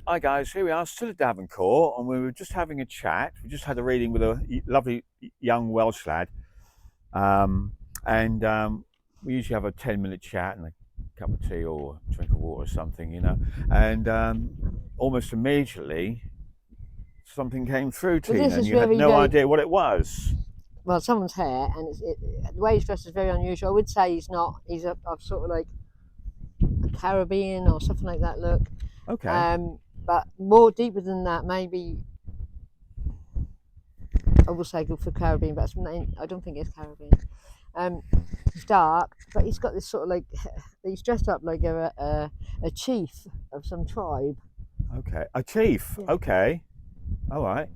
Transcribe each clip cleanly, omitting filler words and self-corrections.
Hi guys, here we are, still at Davencourt, and we were just having a chat. We just had a reading with a lovely young Welsh lad, um, and we usually have a 10-minute chat and a cup of tea or a drink of water or something, And almost immediately, something came through, Well, this Tina, and is you had very, no very idea what it was. well. Someone's hair, and the way he's dressed is very unusual. I would say he's not. He's a sort of like a Caribbean or something like that look. Okay, But more deeper than that, maybe I will say go for Caribbean, but I don't think it's Caribbean. He's dark, but he's got this sort of like he's dressed up like a chief of some tribe. okay, a chief. Yeah, Okay, all right.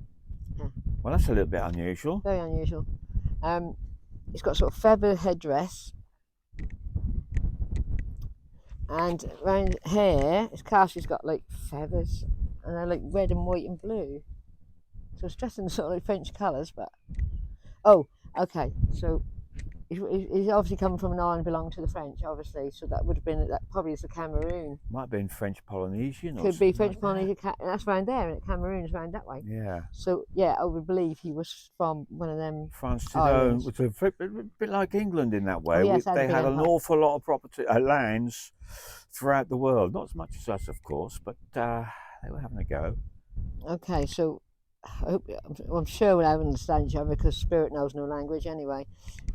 yeah, Well, that's a little bit unusual. very unusual. He's got sort of feather headdress. And around here, his castle's got like feathers, and they're like red and white and blue. So it's dressed in sort of like French colours, but oh, okay. So he's obviously coming from an island belonging to the French, obviously. So that would have been that probably is the Cameroon. Might have been French Polynesian or Could be something French like that. Polynesia. That's around there, and Cameroon's around that way. Yeah. So yeah, I would believe he was from one of them France today islands. was a bit like England in that Oh way. yes, They big had an empire. awful lot of property lands throughout the world. Not as much as us, of course, but they were having a go. Okay, so I'm sure we'll understand each other because spirit knows no language anyway.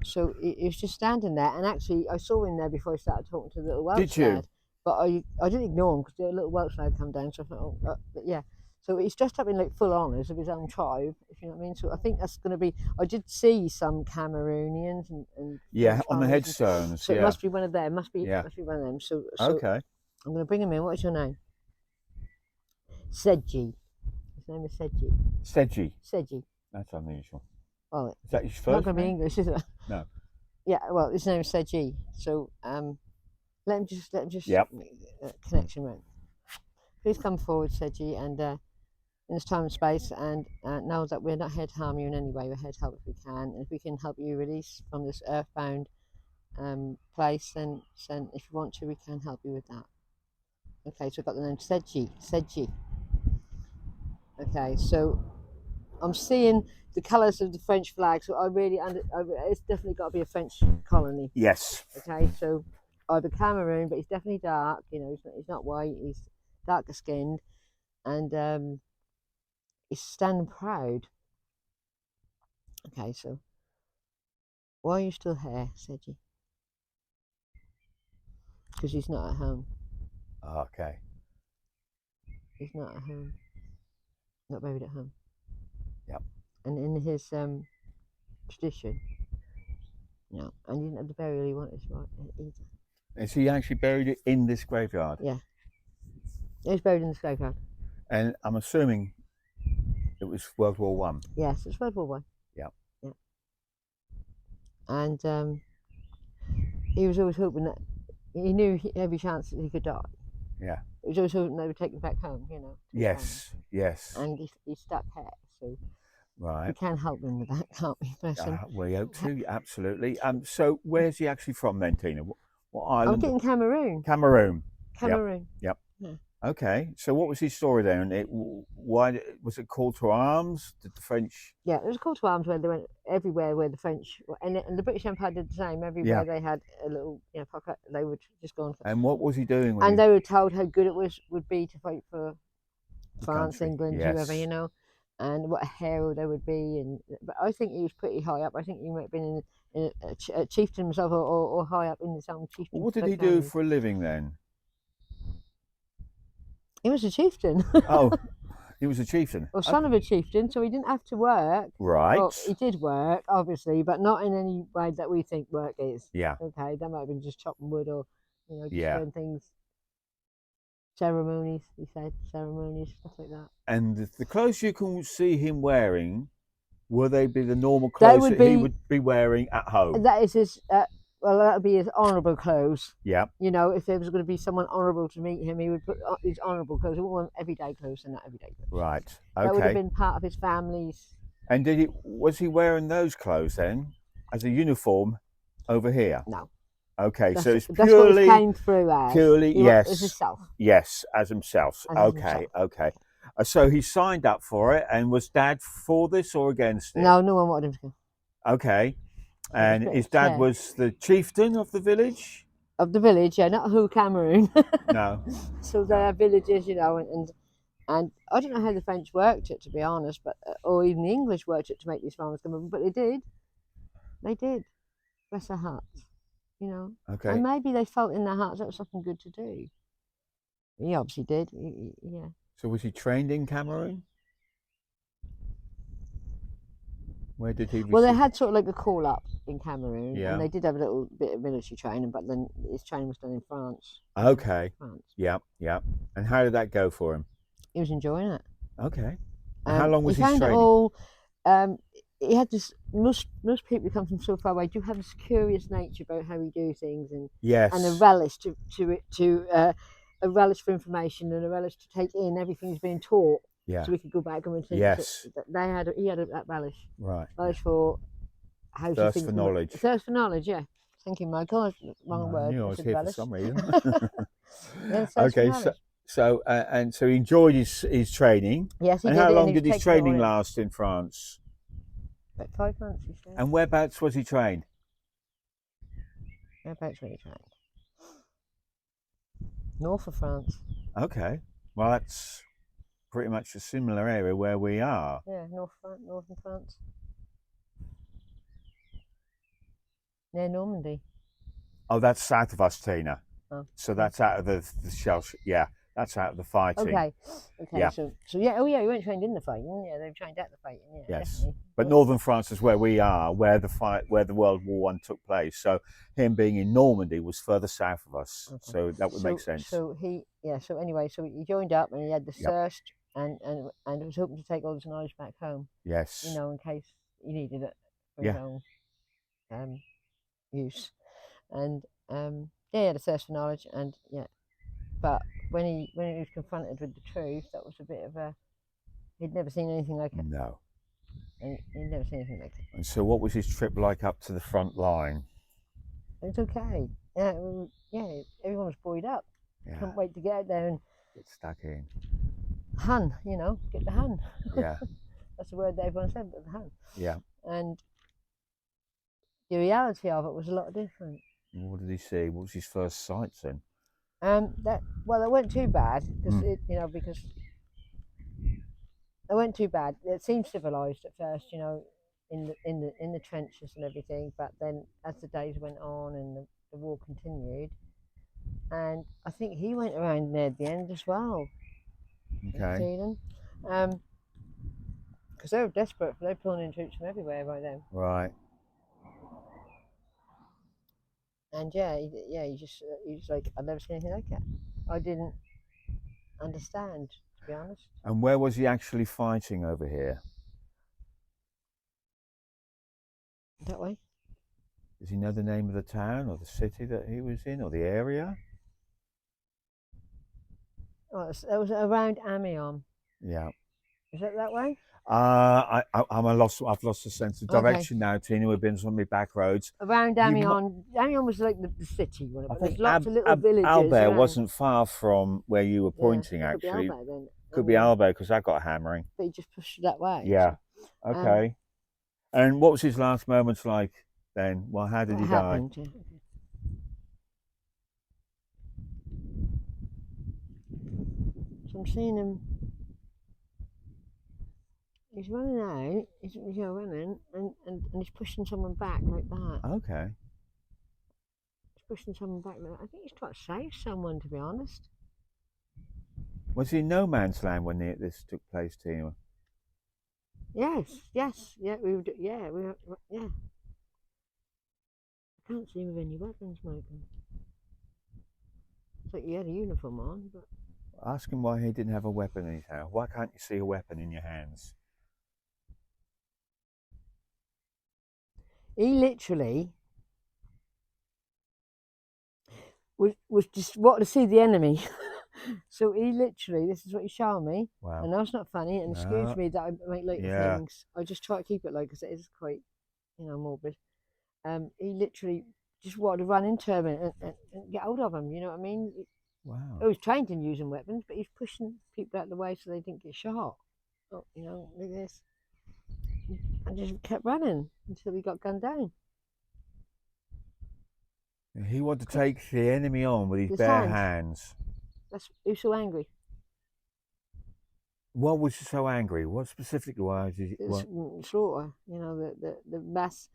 So he was just standing there, and actually I saw him there before I started talking to the little Did Welsh you? lad. But I didn't ignore him because the little Welsh lad come down. So I thought, oh, but yeah. So he's dressed up in like full honours of his own tribe, if you know what I mean. So I think that's going to be. I did see some Cameroonians and Yeah, French on the Polynesians. headstones. So it Yeah. must be one of them. Yeah. Must be one of them. So Okay. I'm going to bring him in. What is your name? Sedji. His name is Sedji. Sedgy. Sedji. That's unusual. Well, Is that his not first going to be name? English, is it? No. Yeah. Well, his name is Sedji. So let him just Yep. make a connection round. Please come forward, Sedji, and in this time and space, and know that we're not here to harm you in any way. We're here to help if we can, and if we can help you release from this earthbound place, then if you want to, we can help you with that. Okay, so I've got the name Sedji. Sedji. Okay, so I'm seeing the colours of the French flag, so it's definitely got to be a French colony. Yes. Okay, so either Cameroon, but he's definitely dark. You know, he's not white. He's darker skinned, and he's standing proud. Okay, so why are you still here, Sedgy? Because he's not at home. Okay. He's not at home. Not buried at home. Yep. And in his tradition, no, and he didn't have the burial he wanted right either. Is he actually buried in this graveyard? Yeah. He's buried in this graveyard. And I'm assuming it was World War One. Yes, it's World War One. Yep. Yeah. And he was always hoping that he knew every chance that he could die. Yeah. He was always hoping they would take him back home, you know. Yes. Yes. And he's stuck here, so Right. we can help him with that, can't we? Bless him. We hope to, absolutely. So where's he actually from then, Tina? What island? I'm getting Cameroon. Cameroon. Cameroon. Yep. Yeah. Okay. So what was his story then? Why was it called to arms? Did the French? Yeah, it was a call to arms where they went everywhere where the French and the British Empire did the same. Everywhere they had a little pocket, they would just go on. And what was he doing? And they were told how good it would be to fight for France, country. England, Yes. whoever, you know, and what a hero they would be. But I think he was pretty high up. I think he might have been in a chieftain himself or high up in his own chieftain. What did he do for a living then? He was a chieftain. Oh, he was a chieftain. Or son of a chieftain, so he didn't have to work. Right. Well, he did work, obviously, but not in any way that we think work is. Yeah. Okay, that might have been just chopping wood or, just Yeah. doing things. Ceremonies, he said, stuff like that. And the clothes you can see him wearing, will they be the normal clothes that he would be wearing at home? That is his. Well, that would be his honourable clothes. Yeah. You know, if there was going to be someone honourable to meet him, he would put his honourable clothes. He wouldn't want everyday clothes and not everyday clothes. Right. Okay. That would have been part of his family's. And was he wearing those clothes then as a uniform over here? No. Okay, so it's That's what purely, it came through as. purely, As yes, himself. yes, as himself. As Okay, himself. okay. So he signed up for it, and was Dad for this or against it? No, no one wanted him to go. Okay, So it was a and bit his of dad tear. was the chieftain of the village. Of the village, yeah, not who Cameroon. No, So they no. are villages, you know, and I don't know how the French worked it, to be honest, but or even the English worked it to make these farmers come over, but they did. They did. Bless their hearts, you know. And Okay. maybe they felt in their hearts that was something good to do. He obviously did. Yeah. So was he trained in Cameroon? Where did he Well, they receive? had sort of like a call up in Cameroon, and Yeah. they did have a little bit of military training, but then his training was done in France. Okay. France. Yeah, yeah. And how did that go for him? He was enjoying it. Okay. And how long He was his found it training? all. He had this. Most people who come from so far away do have this curious nature about how we do things, and a Yes. relish a relish for information and a relish to take in everything he's being taught, Yeah. so we could go back and think. Yes. So he had that relish. Right. Relish for how to Thirst think. for knowledge. Thirst for knowledge. Yeah. Thank you, Michael. Wrong I word. knew I I was said here for relish. some reason. Yeah, thirst for Okay, so knowledge. and so he enjoyed his training. Yes, he And did how it, and long he was did his taking it all training in. last in France? About 5 months, he said. And whereabouts was he trained? Whereabouts were you trained? North of France. Okay. Well, that's pretty much a similar area where we are. Yeah, northern France. Near Normandy. Oh, that's south of us, Tina. Oh. So that's out of the shell. Yeah, that's out of the fighting. Okay. Yeah. So yeah. Oh yeah, you weren't trained in the fighting. Yeah, they were trained at the fighting. Yeah, Yes. definitely. But northern France is where we are, where the World War One took place. So him being in Normandy was further south of us. Okay. So that would make sense. So anyway, so he joined up and he had the Yep. thirst and was hoping to take all his knowledge back home. Yes. You know, in case he needed it for his own use. And yeah, he had a thirst for knowledge, and yeah, but when he was confronted with the truth, that was a bit of a he'd never seen anything like it. No. And he'd never seen anything like it. And so, what was his trip like up to the front line? It was okay. Yeah, everyone was buoyed up. Yeah. Couldn't wait to get out there and Get stuck in. hun, get the hun. Yeah. That's the word that everyone said, but the hun. Yeah. And the reality of it was a lot different. What did he see? What was his first sights then? That weren't too bad because because they weren't too bad. It seemed civilized at first, in the trenches and everything. But then, as the days went on and the war continued, and I think he went around near the end as well. Okay. Because they were desperate. They were pulling in troops from everywhere right then. Right. And he was like, I've never seen anything like it. I didn't understand, to be honest. And where was he actually fighting over here? That way. Does he know the name of the town or the city that he was in or the area? Oh, it was around Amiens. Yeah. Is that way? I've lost the sense of direction now, Tina. We've been on some back roads. Around Amiens. Amiens was like the city. I There's think lots of little villages. Albert around. wasn't far from where you were pointing, could actually. Be Albert, then. Could be Albert because I got a hammering. But he just pushed it that way. Yeah. So, okay. And what was his last moments like then? Well, how did he die? Yeah. So I'm seeing him. He's running out. He's running, and he's pushing someone back like that. Okay. He's pushing someone back like that. I think he's trying to save someone, to be honest. Was he in no man's land when this took place, Tina? Yes, yeah, we would, yeah. I can't see him with any weapons, Michael. It's like he had a uniform on, but. Ask him why he didn't have a weapon in his hand. Why can't you see a weapon in your hands? He literally was just wanting to see the enemy. So he literally, this is what he showed me. Wow. I know it's not funny, and excuse me that I make light of things. I just try to keep it light because it is quite, morbid. He literally just wanted to run into him and get hold of him. You know what I mean? Wow. He was trained in using weapons, but he's pushing people out of the way so they didn't get shot. Oh, you know, like this. And just kept running until he got gunned down. He wanted to take the enemy on with his His bare hands. hands. He was so angry. What was he so angry? What specifically was he? Slaughter. You know, the mass.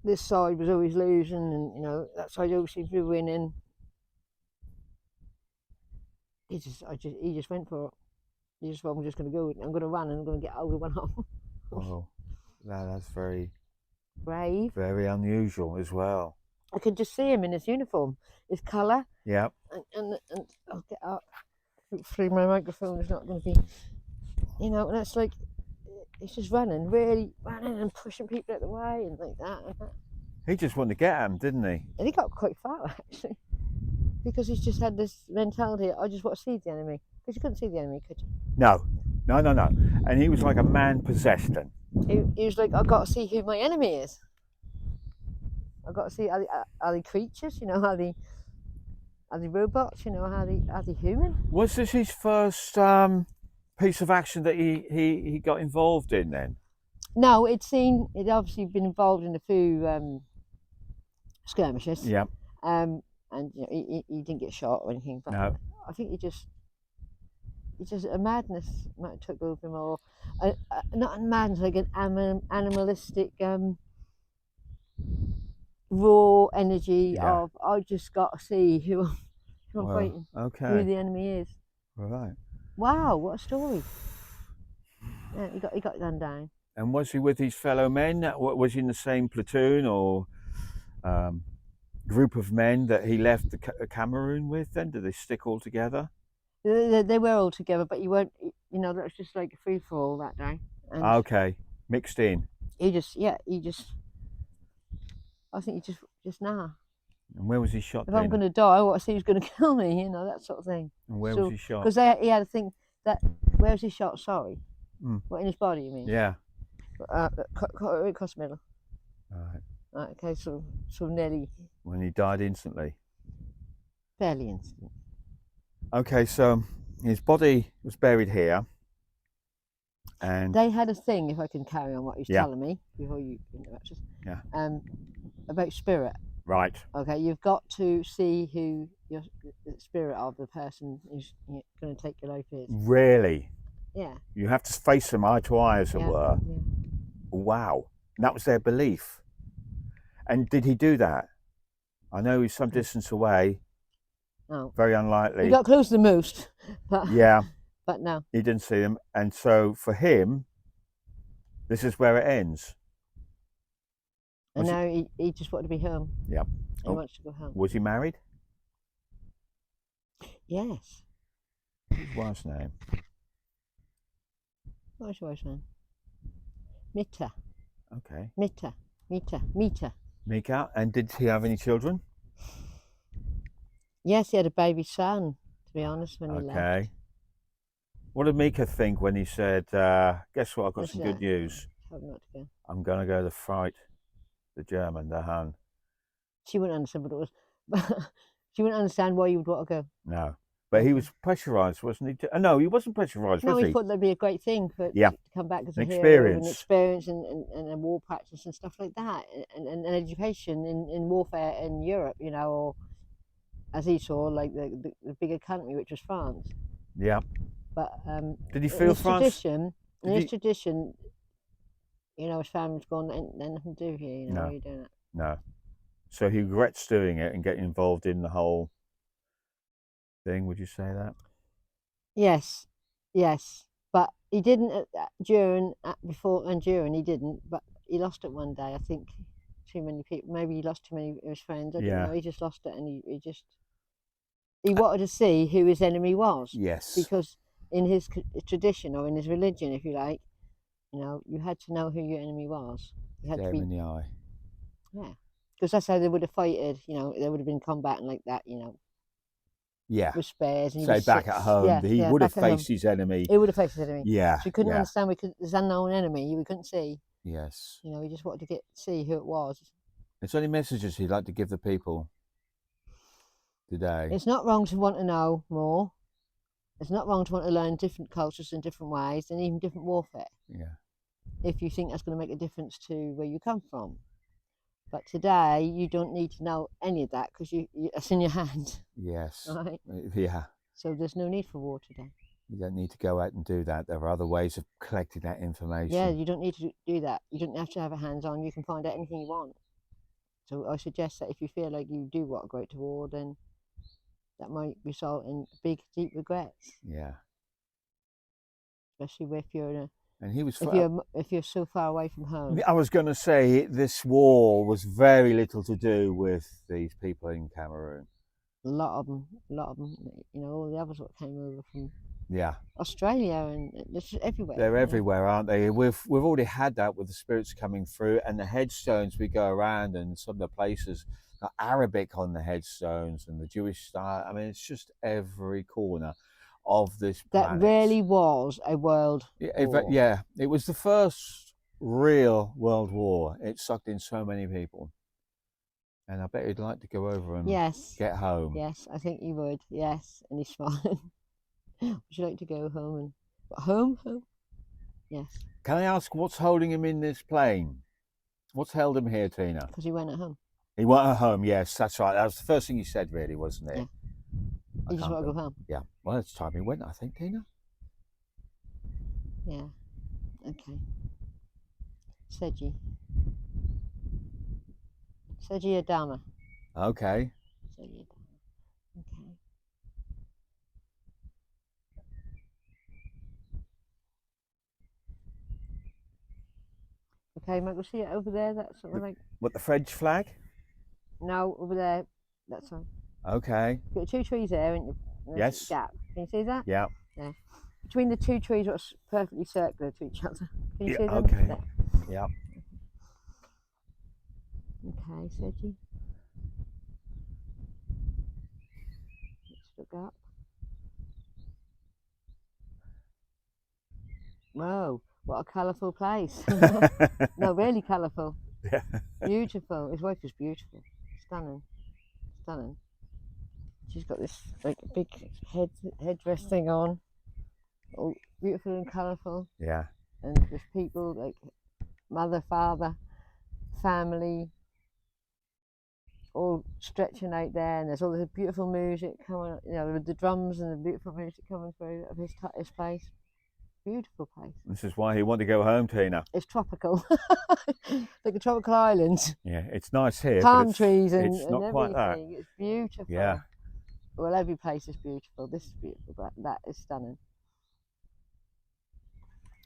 This side was always losing, and you know that side always seemed to be winning. He just went for it. He just thought, I'm just going to go. I'm going to run, and I'm going to get hold of one of them. Oh, that's very Brave. very unusual as well. I could just see him in his uniform, his colour. Yeah. And I'll get up. Through my microphone is not going to be, you know, and it's like he's just really running and pushing people out the way and like that. He just wanted to get him, didn't he? And he got quite far actually, because he's just had this mentality. I just want to see the enemy, because you couldn't see the enemy, could you? No. And he was like a man possessed. Then he was like, I got to see who my enemy is. I got to see are they creatures, you know, are they robots, you know, are they human? Was this his first piece of action that he got involved in then? No, it obviously been involved in a few skirmishes. Yeah. And you know, he didn't get shot or anything, but No. I think he just a madness might have took over him, or not a madness, like an animalistic raw energy of I just got to see who I'm fighting, who the enemy is. Right. Wow, what a story! Yeah, he got gunned down. And was he with his fellow men? Was he in the same platoon or group of men that he left the Cameroon with? Then did they stick all together? They were all together, but you weren't. You know, that was just like a free for all that day. And okay, mixed in. I think he just nah. And where was he shot? If I'm going to die, I want to see who's going to kill me. You know, that sort of thing. And where was he shot? Because he had a thing that where was he shot? Sorry, what, in his body? You mean? Yeah. Across the middle. Right. Okay, so nearly. When he died instantly. Fairly instant. Okay, so his body was buried here. And they had a thing, if I can carry on what he was telling me before you interrupt us. Yeah. About spirit. Right. Okay, you've got to see who the spirit of the person who's going to take your life is. Really? Yeah. You have to face them eye to eye, as it were. Yeah. Wow. And that was their belief. And did he do that? I know he's some distance away. No. Very unlikely. He got close to the most. But yeah. But no. He didn't see them. And so for him, this is where it ends. And now he just wanted to be home. Yeah. He wants to go home. Was he married? Yes. His wife's name? What was your wife's name? Mita. Okay. Mita. Mika. And did he have any children? Yes, he had a baby son, to be honest, when he left. Okay. What did Mika think when he said, guess what, I've got some good news. I'm going to go to fight the German, the Hun. She wouldn't understand what it was. She wouldn't understand why you would want to go. No. But he was pressurised, wasn't he? No, he wasn't pressurised, was he? No, he thought that'd be a great thing to come back as a hero, experience. And experience and a war practice and stuff like that, and education in warfare in Europe, you know, or as he saw, like the bigger country, which was France. Yeah. But did he feel France? In his tradition, you know, his family's gone, and nothing to do here. You know, why are you doing it? No. So he regrets doing it and getting involved in the whole thing. Would you say that? Yes. But he didn't before and during. He didn't. But he lost it one day. I think too many people. Maybe he lost too many of his friends. I don't know. He just lost it, and he wanted to see who his enemy was. Yes. Because in his tradition, or in his religion, if you like, you know, you had to know who your enemy was. You had to be in the eye. Yeah. Because that's how they would have fighted, you know, there would have been combat and like that, you know. Yeah. With spares. And say back at home, he would have faced his enemy. He would have faced his enemy. Yeah. So he couldn't understand, this unknown enemy we couldn't see. Yes. You know, he just wanted to see who it was. Is there any messages you'd like to give the people today? It's not wrong to want to know more. It's not wrong to want to learn different cultures in different ways and even different warfare. Yeah. If you think that's going to make a difference to where you come from. But today, you don't need to know any of that because it's in your hand. Yes. Right? Yeah. So there's no need for war today. You don't need to go out and do that. There are other ways of collecting that information. Yeah, you don't need to do that. You don't have to have a hands-on. You can find out anything you want. So I suggest that if you feel like you do want to go to war, then that might result in big, deep regrets. Yeah. Especially if you're in a, And he was. if you're so far away from home. I was going to say this war was very little to do with these people in Cameroon. A lot of them. You know, all the others that came over from Australia and it's everywhere. They're everywhere, aren't they? We've already had that with the spirits coming through, and the headstones we go around, and some of the places are Arabic on the headstones and the Jewish style. I mean, it's just every corner of this planet. That really was a world war. Yeah, it was the first real world war. It sucked in so many people. And I bet you'd like to go over and get home. Yes, I think you would. Yes, and he's smiling. Would you like to go home home? Yes. Can I ask what's holding him in this plane? What's held him here, Tina? Because he went at home. He went at home. Yes, that's right. That was the first thing he said, really, wasn't it? Yeah. He just want to go home. Yeah. Well, it's time he went, I think, Tina. Yeah. Okay. Seji Adama. Okay. Seji Adama. Okay. Okay, Michael, see it over there? That's sort of like... What, the French flag? No, over there. That's one. Okay. You've got 2 trees there, and yes. A gap. Can you see that? Yeah. Yeah. Between the 2 trees, what's perfectly circular to each other. Can you see them? Okay. There. Yeah. Okay, Seji. Let's look up. Whoa, what a colourful place. No, really colourful. Yeah. Beautiful. His wife is beautiful. Stunning. Stunning. She's got this like big headdress thing on. All beautiful and colourful. Yeah. And there's people like mother, father, family, all stretching out there, and there's all this beautiful music coming, you know, with the drums and the beautiful music coming through of his place. Beautiful place. This is why he wanted to go home, Tina. It's tropical, like a tropical island. Yeah, it's nice here. Palm trees and it's not everything. quite that. It's beautiful. Yeah. Well, every place is beautiful. This is beautiful, but that is stunning.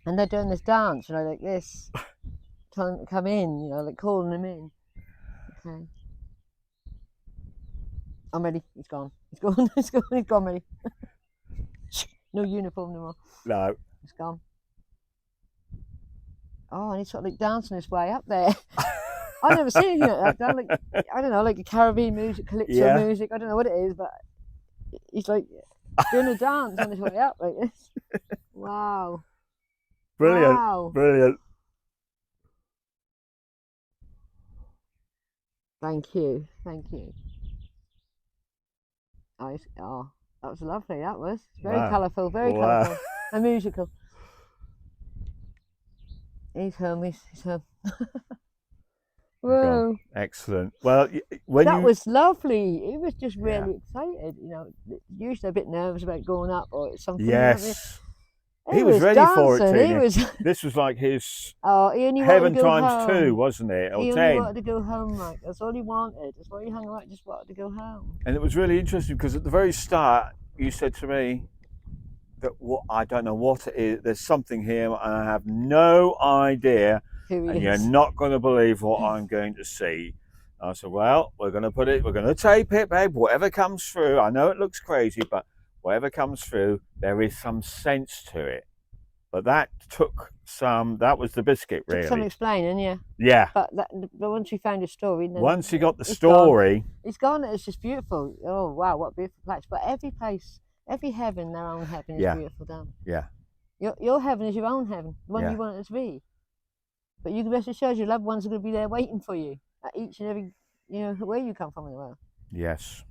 And they're doing this dance, you know, like this, telling them to come in, you know, like calling them in. Okay. I'm ready. He's gone. He's gone. He's gone. He's gone. Ready. No uniform no more. No. He's gone. Oh, and he's sort of like dancing his way up there. I've never seen anything like that. Like, I don't know, like a Caribbean music, calypso music. I don't know what it is, but he's like doing a dance on his way up like this. Wow. Brilliant. Wow. Brilliant. Thank you. Thank you. Oh, that was lovely. That was very colourful. Very colourful and musical. He's home. He's home. Whoa! Excellent. Well, that was lovely. He was just really excited. You know, usually a bit nervous about going up or something. Yes. He was ready dancing. for it. He was. This was like his he only heaven wanted to go times home. 2, wasn't it? Or he 10. only wanted to go home, Mike. That's all he wanted. That's why he hung around. Just wanted to go home. And it was really interesting because at the very start, you said to me that I don't know what it is. There's something here, and I have no idea. And you're not going to believe what I'm going to see. I said, well, we're going to tape it, babe, whatever comes through. I know it looks crazy, but whatever comes through, there is some sense to it. But that was the biscuit, really. Took some explaining, yeah. Yeah. But once we found his story. Once he got the story. It's gone. It's just beautiful. Oh, wow, what a beautiful place. But every place, every heaven, their own heaven is beautiful, Dan. Yeah. Your heaven is your own heaven, the one you want it to be. But you can rest assured your loved ones are going to be there waiting for you. at each and every, where you come from in the world. Yes.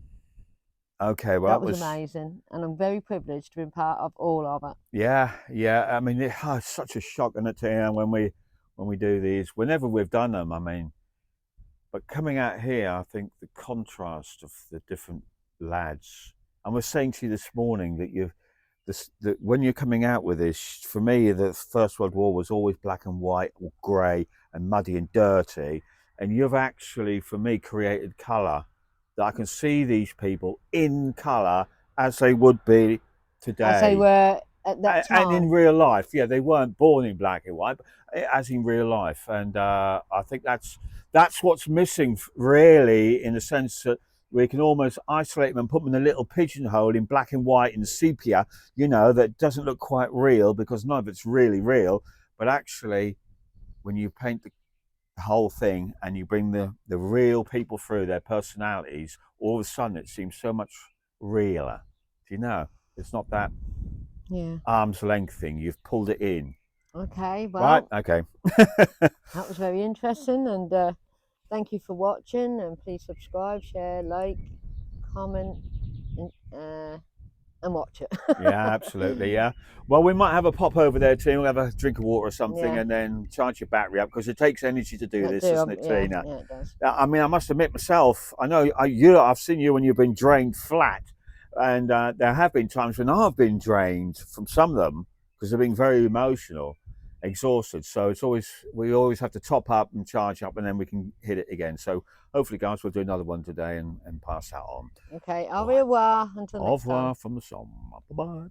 Okay, well, That that was was, amazing, and I'm very privileged to be part of all of it. yeah, yeah. I mean, it's such a shock, isn't it, to hear when we do these, whenever we've done them. I mean, but coming out here, I think the contrast of the different lads. I was saying to you this morning that that when you're coming out with this, for me, the First World War was always black and white or grey and muddy and dirty, and you've actually, for me, created colour that I can see these people in colour as they would be As they today were at that and in time. real life. Yeah, they weren't born in black and white, but as in real life. And I think that's what's missing, really, in the sense that we can almost isolate them and put them in a little pigeonhole in black and white and sepia, that doesn't look quite real because none of it's really real. But actually, when you paint the whole thing and you bring the real people through their personalities, all of a sudden it seems so much realer. Do you know? It's not that Yeah. arm's length thing. You've pulled it in. Okay, Right? well, Okay. that was very interesting, and thank you for watching, and please subscribe, share, like, comment, and watch it. Yeah, absolutely. Yeah. Well, we might have a pop over there, Tina. We'll have a drink of water or something Yeah, and then charge your battery up because it takes energy to do that this, do. doesn't it, Yeah, Tina? yeah, it does. I mean, I must admit myself, I know I've seen you when you've been drained flat. And there have been times when I've been drained from some of them because they've been very emotional, exhausted. So we always have to top up and charge up and then we can hit it again. So hopefully, guys, we'll do another one today and pass that on. Okay, au All right. revoir until Au next time. revoir from the sun. Bye bye.